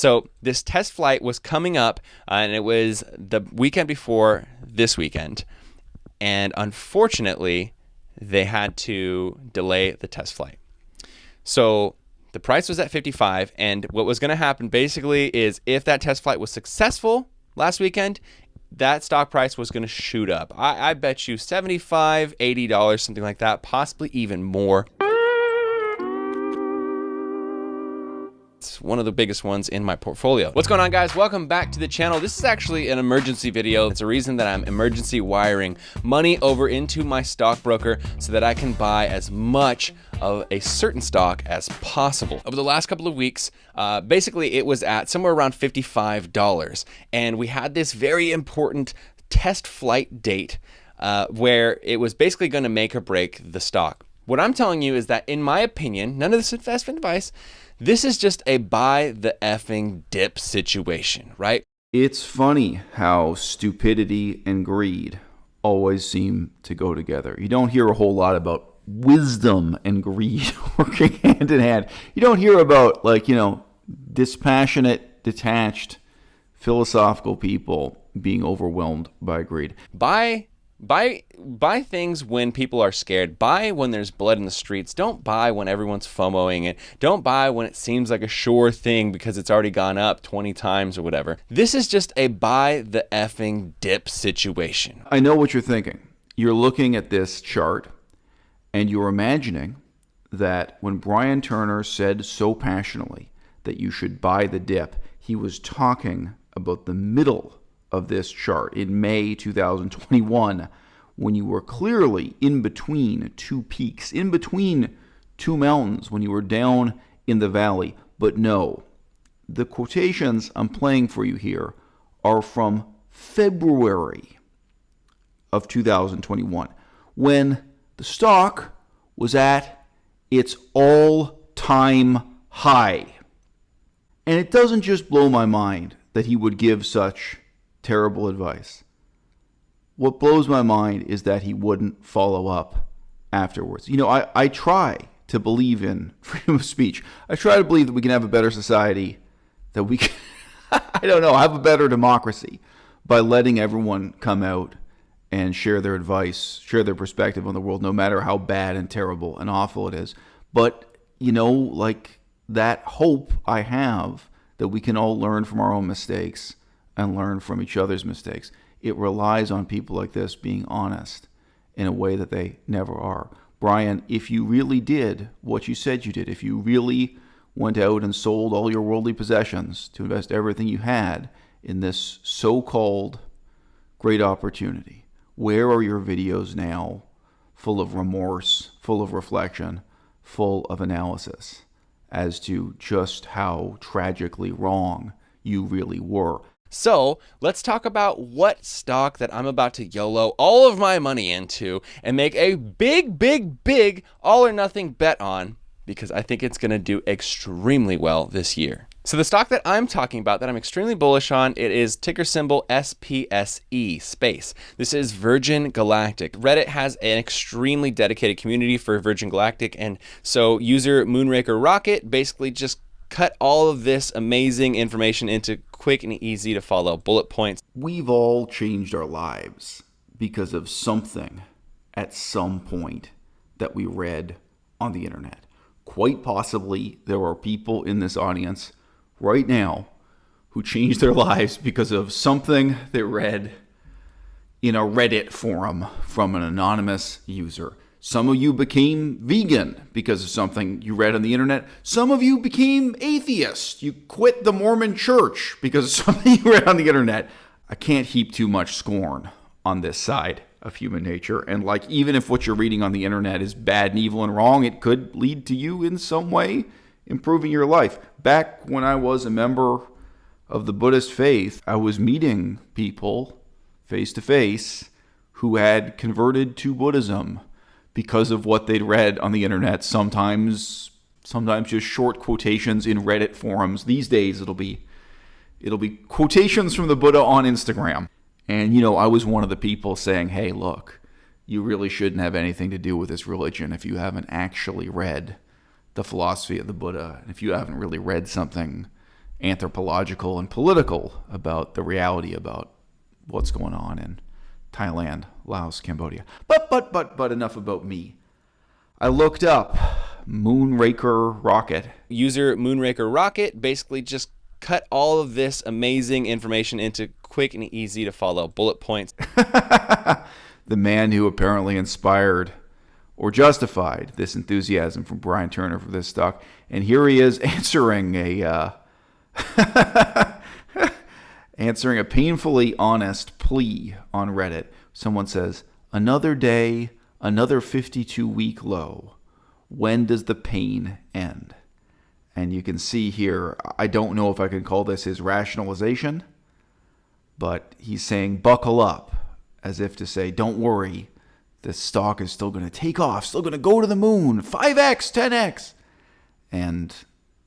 So this test flight was coming up, and it was the weekend before this weekend. And unfortunately, they had to delay the test flight. So the price was at $55, and what was going to happen basically is if that test flight was successful last weekend, that stock price was going to shoot up. I bet you $75, $80, something like that, possibly even more. It's one of the biggest ones in my portfolio. What's going on, guys? Welcome back to the channel. This is actually an emergency video. It's a reason that I'm emergency wiring money over into my stockbroker so that I can buy as much of a certain stock as possible. Over the last couple of weeks, basically it was at somewhere around $55, and we had this very important test flight date where it was basically going to make or break the stock. What I'm telling you is that, in my opinion, none of this investment advice, this is just a buy the effing dip situation, right? It's funny how stupidity and greed always seem to go together. You don't hear a whole lot about wisdom and greed working hand in hand. You don't hear about, dispassionate, detached, philosophical people being overwhelmed by greed. Buy things when people are scared. Buy when there's blood in the streets. Don't buy when everyone's FOMOing it. Don't buy when it seems like a sure thing because it's already gone up 20 times or whatever. This is just a buy the effing dip situation. I know what you're thinking. You're looking at this chart and you're imagining that when Brian Turner said so passionately that you should buy the dip, he was talking about the middle of this chart in May 2021, when you were clearly in between two peaks, in between two mountains, when you were down in the valley. But no, the quotations I'm playing for you here are from February of 2021, when the stock was at its all-time high. And it doesn't just blow my mind that he would give such terrible advice. What blows my mind is that he wouldn't follow up afterwards. I try to believe in freedom of speech. I try to believe that we can have a better society, that we can, have a better democracy by letting everyone come out and share their advice, share their perspective on the world, no matter how bad and terrible and awful it is. But, that hope I have that we can all learn from our own mistakes and learn from each other's mistakes. It relies on people like this being honest in a way that they never are. Brian, if you really did what you said you did, if you really went out and sold all your worldly possessions to invest everything you had in this so-called great opportunity, where are your videos now, full of remorse, full of reflection, full of analysis as to just how tragically wrong you really were? So let's talk about what stock that I'm about to YOLO all of my money into and make a big all or nothing bet on, because I think it's going to do extremely well this year. So the stock that I'm talking about that I'm extremely bullish on, it is ticker symbol SPSE, space. This is Virgin Galactic. Reddit has an extremely dedicated community for Virgin Galactic, and so user Moonraker Rocket basically just cut all of this amazing information into quick and easy to follow bullet points. We've all changed our lives because of something at some point that we read on the internet. Quite possibly there are people in this audience right now who changed their lives because of something they read in a Reddit forum from an anonymous user. Some of you became vegan because of something you read on the internet. Some of you became atheists. You quit the Mormon church because of something you read on the internet. I can't heap too much scorn on this side of human nature. And even if what you're reading on the internet is bad and evil and wrong, it could lead to you in some way improving your life. Back when I was a member of the Buddhist faith, I was meeting people face to face who had converted to Buddhism because of what they'd read on the internet, sometimes just short quotations in Reddit forums. These days it'll be quotations from the Buddha on Instagram. And I was one of the people saying, hey, look, you really shouldn't have anything to do with this religion if you haven't actually read the philosophy of the Buddha, and if you haven't really read something anthropological and political about the reality about what's going on in Thailand, Laos, Cambodia. But enough about me. I looked up Moonraker Rocket. User Moonraker Rocket basically just cut all of this amazing information into quick and easy to follow bullet points. The man who apparently inspired or justified this enthusiasm from Brian Turner for this stock. And here he is answering a answering a painfully honest plea on Reddit. Someone says, "Another day, another 52-week low. When does the pain end?" And you can see here, I don't know if I can call this his rationalization, but he's saying buckle up, as if to say, don't worry, the stock is still going to take off, still going to go to the moon, 5x, 10x. And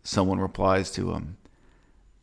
someone replies to him,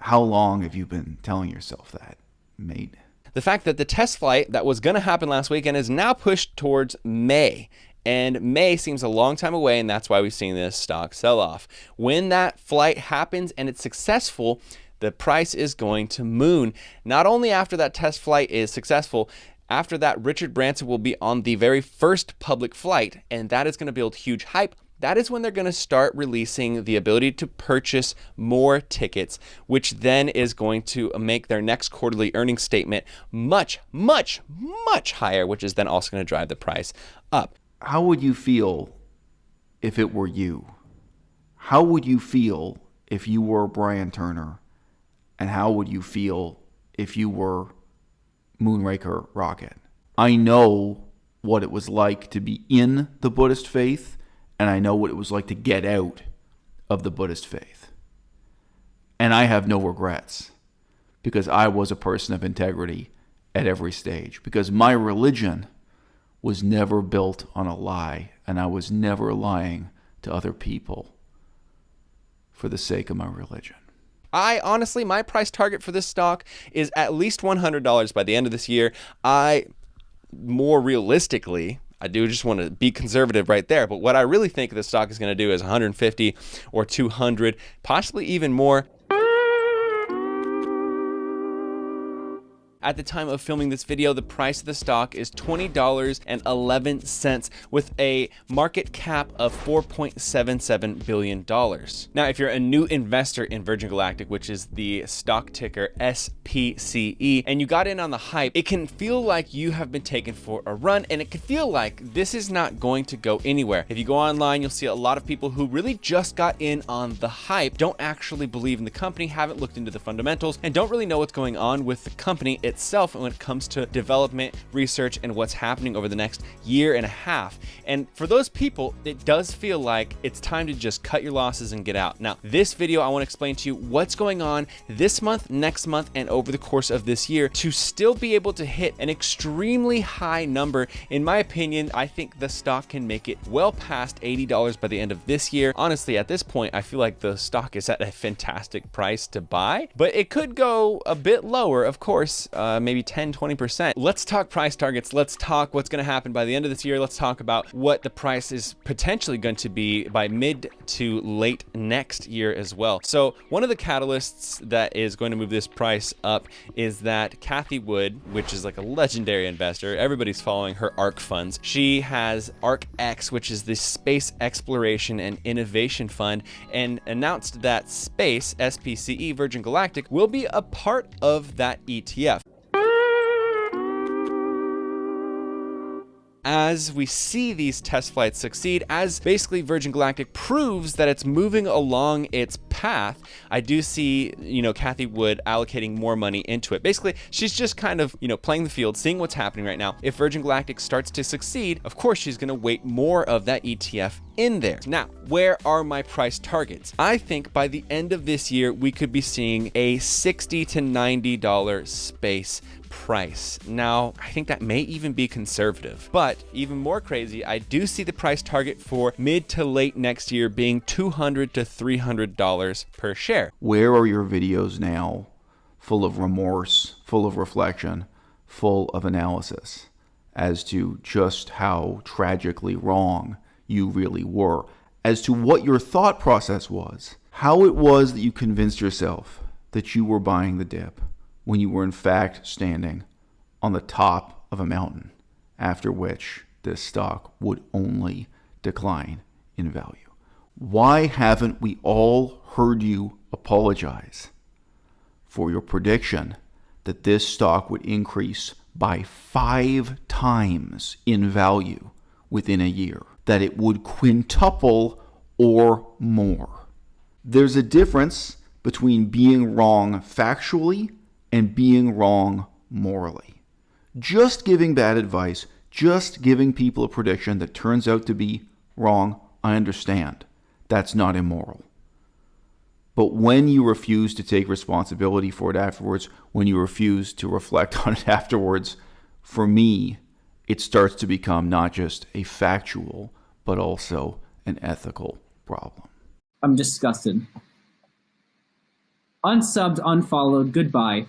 how long have you been telling yourself that, mate? The fact that the test flight that was going to happen last weekend is now pushed towards May. And May seems a long time away, and that's why we've seen this stock sell off. When that flight happens and it's successful, the price is going to moon. Not only after that test flight is successful, after that, Richard Branson will be on the very first public flight, and that is going to build huge hype. That is when they're going to start releasing the ability to purchase more tickets, which then is going to make their next quarterly earnings statement much, much, much higher, which is then also going to drive the price up. How would you feel if it were you? How would you feel if you were Brian Turner? And how would you feel if you were Moonraker Rocket? I know what it was like to be in the Buddhist faith, and I know what it was like to get out of the Buddhist faith. And I have no regrets, because I was a person of integrity at every stage, because my religion was never built on a lie, and I was never lying to other people for the sake of my religion. I honestly, my price target for this stock is at least $100 by the end of this year. More realistically, I do just want to be conservative right there, but what I really think this stock is going to do is 150 or 200, possibly even more. At the time of filming this video, the price of the stock is $20.11 with a market cap of $4.77 billion. Now, if you're a new investor in Virgin Galactic, which is the stock ticker SPCE, and you got in on the hype, it can feel like you have been taken for a run, and it can feel like this is not going to go anywhere. If you go online, you'll see a lot of people who really just got in on the hype, don't actually believe in the company, haven't looked into the fundamentals, and don't really know what's going on with the company itself when it comes to development, research, and what's happening over the next year and a half. And for those people, it does feel like it's time to just cut your losses and get out. Now, this video, I want to explain to you what's going on this month, next month, and over the course of this year to still be able to hit an extremely high number. In my opinion, I think the stock can make it well past $80 by the end of this year. Honestly, at this point, I feel like the stock is at a fantastic price to buy, but it could go a bit lower, of course, maybe 10-20%. Let's talk price targets. Let's talk what's going to happen by the end of this year. Let's talk about what the price is potentially going to be by mid to late next year as well. So one of the catalysts that is going to move this price up is that Cathie Wood, which is like a legendary investor, everybody's following her ARK funds. She has ARK-X, which is the Space Exploration and Innovation Fund, and announced that Space, SPCE, Virgin Galactic, will be a part of that ETF. As we see these test flights succeed, as basically Virgin Galactic proves that it's moving along its path, I do see, Cathie Wood allocating more money into it. Basically, she's just kind of, playing the field, seeing what's happening right now. If Virgin Galactic starts to succeed, of course, she's going to weight more of that ETF in there. Now, where are my price targets? I think by the end of this year, we could be seeing a $60 to $90 space price. Now, I think that may even be conservative, but even more crazy, I do see the price target for mid to late next year being $200 to $300 per share. Where are your videos now, full of remorse, full of reflection, full of analysis as to just how tragically wrong you really were, as to what your thought process was, how it was that you convinced yourself that you were buying the dip when you were in fact standing on the top of a mountain, after which this stock would only decline in value? Why haven't we all heard you apologize for your prediction that this stock would increase by 5 times in value within a year, that it would quintuple or more? There's a difference between being wrong factually and being wrong morally. Just giving bad advice, just giving people a prediction that turns out to be wrong, I understand. That's not immoral. But when you refuse to take responsibility for it afterwards, when you refuse to reflect on it afterwards, for me, it starts to become not just a factual, but also an ethical problem. I'm disgusted. Unsubbed, unfollowed, goodbye.